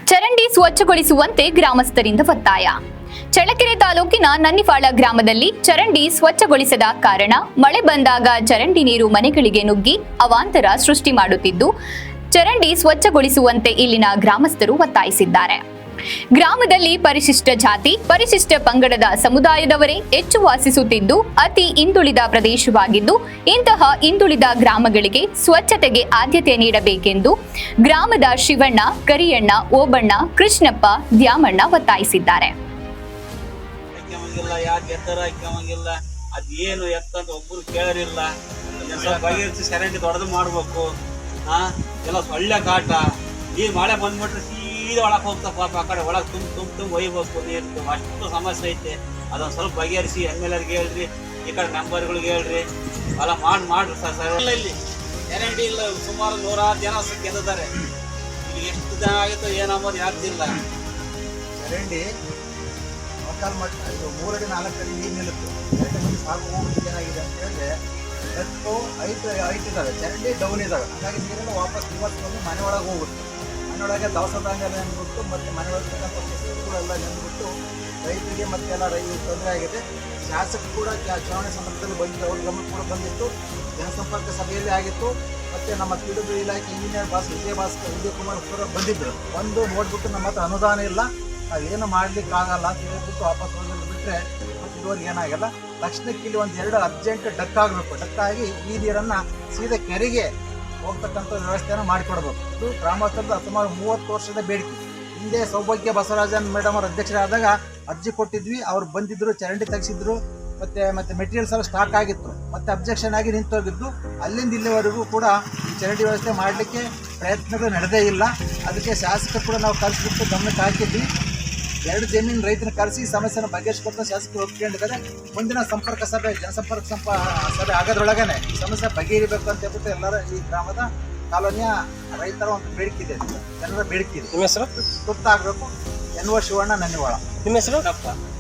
ಚರಂಡಿ ಸ್ವಚ್ಛಗೊಳಿಸುವಂತೆ ಗ್ರಾಮಸ್ಥರಿಂದ ಒತ್ತಾಯ. ಚಳ್ಳಕೆರೆ ತಾಲೂಕಿನ ನನ್ನಿಫಾಳ ಗ್ರಾಮದಲ್ಲಿ ಚರಂಡಿ ಸ್ವಚ್ಛಗೊಳಿಸದ ಕಾರಣ ಮಳೆ ಬಂದಾಗ ಚರಂಡಿ ನೀರು ಮನೆಗಳಿಗೆ ನುಗ್ಗಿ ಅವಾಂತರ ಸೃಷ್ಟಿ ಮಾಡುತ್ತಿದ್ದು, ಚರಂಡಿ ಸ್ವಚ್ಛಗೊಳಿಸುವಂತೆ ಇಲ್ಲಿನ ಗ್ರಾಮಸ್ಥರು ಒತ್ತಾಯಿಸಿದ್ದಾರೆ. ಗ್ರಾಮದಲ್ಲಿ ಪರಿಶಿಷ್ಟ ಜಾತಿ, ಪರಿಶಿಷ್ಟ ಪಂಗಡದ ಸಮುದಾಯದವರೇ ಹೆಚ್ಚು ವಾಸಿಸುತ್ತಿದ್ದು ಅತಿ ಹಿಂದುಳಿದ ಪ್ರದೇಶವಾಗಿದ್ದು, ಇಂತಹ ಹಿಂದುಳಿದ ಗ್ರಾಮಗಳಿಗೆ ಸ್ವಚ್ಛತೆಗೆ ಆದ್ಯತೆ ನೀಡಬೇಕೆಂದು ಗ್ರಾಮದ ಶಿವಣ್ಣ, ಕರಿಯಣ್ಣ, ಓಬಣ್ಣ, ಕೃಷ್ಣಪ್ಪ, ದ್ಯಾಮಣ್ಣ ಒತ್ತಾಯಿಸಿದ್ದಾರೆ. ಅದೇನು ಎತ್ತಂತ ಒಬ್ಬರು ಕೇಳರಿಲ್ಲ. ಚರಂಡಿ ದೊಡ್ಡದು ಮಾಡ್ಬೇಕು. ಎಲ್ಲ ಸೊಳ್ಳೆ ಕಾಟ. ಈ ಮಳೆ ಬಂದ್ಬಿಟ್ರೆ ಸೀದಾ ಒಳಗೆ ಹೋಗ್ತಾ ಪಾಪ ಆ ಕಡೆ ಒಳಗೆ ತುಂಬ ಒಯ್ಬೇಕು ನೀರು. ಅಷ್ಟು ಸಮಸ್ಯೆ ಐತೆ. ಅದೊಂದು ಸ್ವಲ್ಪ ಬಗೆಹರಿಸಿ MLAರಿಗೆ ಹೇಳ್ರಿ, ಈ ಕಡೆ ಮೆಂಬರ್ಗಳಿಗೆ ಹೇಳ್ರಿ, ಎಲ್ಲ ಮಾಡ್ರಿ ಸರ್. ಇಲ್ಲಿ ಚರಂಡಿ ಇಲ್ಲ, ಸುಮಾರು 100 ಜನ ಗೆದ್ದಿದ್ದಾರೆ. ಇಲ್ಲಿ ಎಷ್ಟು ಜನ ಆಗಿತ್ತು ಏನಂಬೋದು ಯಾರ್ದಿಲ್ಲ. ಚರಂಡಿ ಮೊಕ್ಕಾಲು ಮಟ್ಟ 3 ಅಡಿ 4 ಅಡಿ ನೀರು ನಿಲ್ಲುತ್ತೆ. 2 ಮಂದಿ ಸಾಕು ಹೋಗ್ಲಿಕ್ಕೆ ಏನಾಗಿದೆ ಅಂತ ಹೇಳಿದ್ರೆ ಎತ್ತು ಐಟ್ ಇದ್ದಾವೆ, ಚರಂಡಿ ಡೌನ್ ಇದ್ದಾವೆ. ಹಾಗಾಗಿ ನೀರೆಲ್ಲ ವಾಪಸ್ ಇವತ್ತು ಬಂದು ಮನೆ ಒಳಗೆ ಹೋಗುತ್ತೆ. ಮನೆಯೊಳಗೆ ದವಸದಾಂಗೆಲ್ಲ ನೆಂದ್ಬಿಟ್ಟು ಮತ್ತು ಮನೆಯೊಳಗಿರ್ತಕ್ಕಂಥ ವಸ್ತುಗಳೆಲ್ಲ ನೆಂದ್ಬಿಟ್ಟು ರೈತರಿಗೆ ಮತ್ತು ಎಲ್ಲ ರೈತರಿಗೆ ತೊಂದರೆ ಆಗಿದೆ. ಶಾಸಕರು ಕೂಡ ಚುನಾವಣೆ ಸಂದರ್ಭದಲ್ಲಿ ಬಂದಿದ್ದು, ಅವ್ರ ಗಮನ ಕೂಡ ಬಂದಿತ್ತು. ಜನಸಂಪರ್ಕ ಸಭೆಯಲ್ಲಿ ಆಗಿತ್ತು. ಮತ್ತು ನಮ್ಮ ಪಿಡಬ್ಲ್ಯೂ ಇಲಾಖೆ ಇಂಜಿನಿಯರ್ ವಿಜಯಕುಮಾರ್ ಕೂಡ ಬಂದಿದ್ದರು. ಬಂದು ನೋಡಿಬಿಟ್ಟು ನಮ್ಮ ಹತ್ರ ಅನುದಾನ ಇಲ್ಲ, ನಾವೇನು ಮಾಡಲಿಕ್ಕಾಗಲ್ಲ ಅಂತ ಹೇಳ್ಬಿಟ್ಟು ವಾಪಸ್ ಹೋಗಿ ಬಿಟ್ಟರೆ ಮತ್ತು ಇದುವರೆಗೆ ಏನಾಗಲ್ಲ. ತಕ್ಷಣಕ್ಕೆ ಇಲ್ಲಿ 1-2 ಅರ್ಜೆಂಟ್ ಡಕ್ ಆಗಬೇಕು. ಡಕ್ಕಾಗಿ ಈ ನೀರನ್ನು ಸೀದಾ ಕೆರೆಗೆ ಹೋಗ್ತಕ್ಕಂಥ ವ್ಯವಸ್ಥೆಯನ್ನು ಮಾಡಿಕೊಡ್ಬೇಕು. ಇದು ಗ್ರಾಮಸ್ಥರದ ಸುಮಾರು 30 ವರ್ಷದ ಬೇಡಿಕೆ. ಹಿಂದೆ ಸೌಭಾಗ್ಯ ಬಸವರಾಜನ್ ಮೇಡಮ್ ಅವರು ಅಧ್ಯಕ್ಷರಾದಾಗ ಅರ್ಜಿ ಕೊಟ್ಟಿದ್ವಿ. ಅವ್ರು ಬಂದಿದ್ದರು, ಚರಂಡಿ ತೆಗೆಸಿದ್ರು, ಮತ್ತು ಮೆಟೀರಿಯಲ್ಸ್ ಎಲ್ಲ ಸ್ಟಾಕ್ ಆಗಿತ್ತು, ಮತ್ತು ಅಬ್ಜೆಕ್ಷನ್ ಆಗಿ ನಿಂತೋಗಿದ್ದು. ಅಲ್ಲಿಂದ ಇಲ್ಲಿವರೆಗೂ ಕೂಡ ಈ ಚರಂಡಿ ವ್ಯವಸ್ಥೆ ಮಾಡಲಿಕ್ಕೆ ಪ್ರಯತ್ನಗಳು ನಡೆದೇ ಇಲ್ಲ. ಅದಕ್ಕೆ ಶಾಸಕರು ಕೂಡ ನಾವು ಕಳಿಸ್ಬಿಟ್ಟು ಗಮನಕ್ಕೆ ಹಾಕಿದ್ವಿ. 2 ಜಮೀನು ರೈತನ ಕರೆಸಿ ಸಮಸ್ಯೆನ ಬಗೆಹರಿಸಿಕೊಟ್ಟು ಶಾಸಕರು ಒಪ್ಕೊಂಡಿದ್ದಾರೆ. ಮುಂದಿನ ಸಂಪರ್ಕ ಸಭೆ, ಜನಸಂಪರ್ಕ ಸಭೆ ಆಗೋದ್ರೊಳಗೇ ಈ ಸಮಸ್ಯೆ ಬಗೆಹರಿಬೇಕು ಅಂತ ಹೇಳ್ಬಿಟ್ಟು ಎಲ್ಲರ ಈ ಗ್ರಾಮದ ಕಾಲೋನಿಯ ರೈತರ ಒಂದು ಬೇಡಿಕೆ ಇದೆ, ಜನರ ಬೇಡಿಕೆ ಇದೆ. ನಿಮ್ಮ ಹೆಸರು? ತುರ್ತಾಗಬೇಕು. NO ಶಿವಣ್ಣ, ನನ್ನಿವಾಳ. ನಿಮ್ಮ ಹೆಸರು?